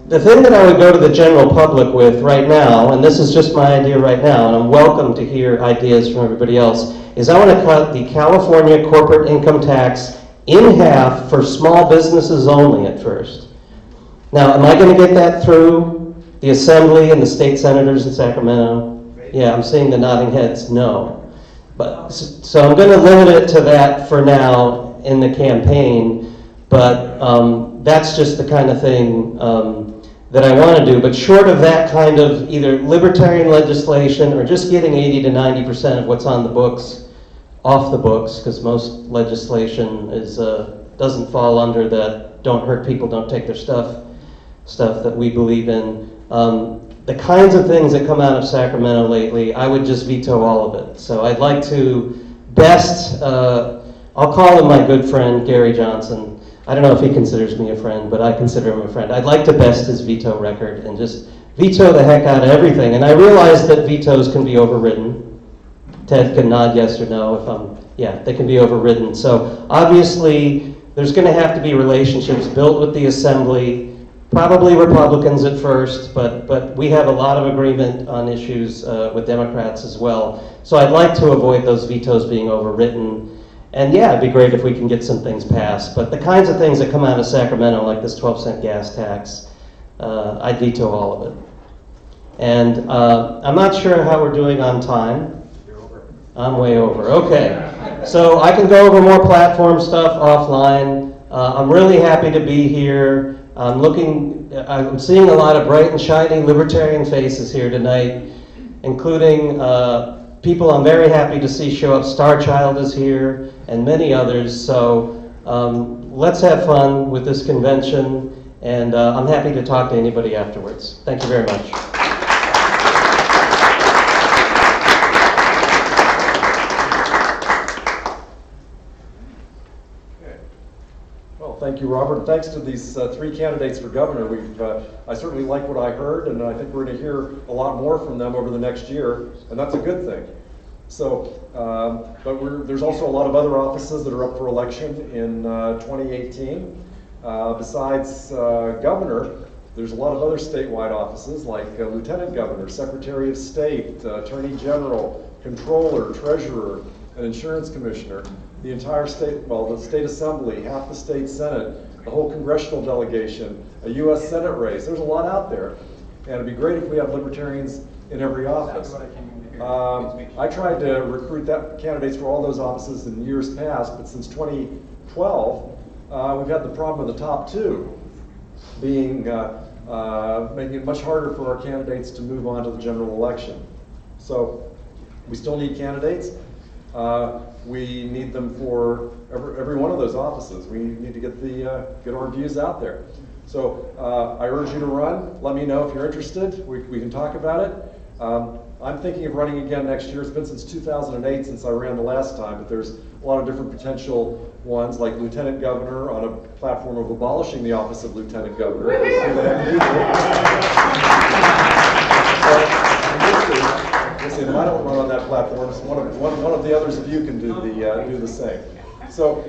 The thing that I would go to the general public with right now, and this is just my idea right now, and I'm welcome to hear ideas from everybody else, is I want to cut the California corporate income tax in half for small businesses only at first. Now, am I going to get that through? The Assembly and the state senators in Sacramento? Yeah, I'm seeing the nodding heads, no. But, so I'm going to limit it to that for now in the campaign, but that's just the kind of thing that I want to do. But short of that kind of either libertarian legislation or just getting 80 to 90% of what's on the books off the books, because most legislation is doesn't fall under that don't hurt people, don't take their stuff that we believe in. The kinds of things that come out of Sacramento lately, I would just veto all of it. So I'd like to best, I'll call him my good friend, Gary Johnson. I don't know if he considers me a friend, but I consider him a friend. I'd like to best his veto record and just veto the heck out of everything. And I realize that vetoes can be overridden. Ted can nod yes or no if yeah, they can be overridden. So obviously, there's going to have to be relationships built with the Assembly. Probably Republicans at first, but we have a lot of agreement on issues with Democrats as well. So I'd like to avoid those vetoes being overwritten. And yeah, it'd be great if we can get some things passed. But the kinds of things that come out of Sacramento, like this 12-cent gas tax, I'd veto all of it. And I'm not sure how we're doing on time. You're over. I'm way over. Okay. So I can go over more platform stuff offline. I'm really happy to be here. I'm seeing a lot of bright and shiny libertarian faces here tonight, including people I'm very happy to see show up. Star Child is here, and many others. So let's have fun with this convention, and I'm happy to talk to anybody afterwards. Thank you very much. Thank you, Robert. Thanks to these three candidates for governor. I certainly like what I heard, and I think we're going to hear a lot more from them over the next year, and that's a good thing. So, but there's also a lot of other offices that are up for election in 2018. Besides governor, there's a lot of other statewide offices like lieutenant governor, secretary of state, attorney general, controller, treasurer, an insurance commissioner. The entire state, well, the state assembly, half the state senate, the whole congressional delegation, a U.S. Senate race. There's a lot out there. And it'd be great if we had libertarians in every office. I tried to recruit candidates for all those offices in years past, but since 2012, we've had the problem of the top two being, making it much harder for our candidates to move on to the general election. So we still need candidates. We need them for every one of those offices. We need to get our views out there. So I urge you to run. Let me know if you're interested. We can talk about it. I'm thinking of running again next year. It's been since 2008 since I ran the last time, but there's a lot of different potential ones, like lieutenant governor on a platform of abolishing the office of lieutenant governor. If I don't run on that platform, one of the others of you can do the same. So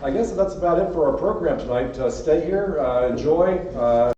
I guess that's about it for our program tonight. Stay here, enjoy.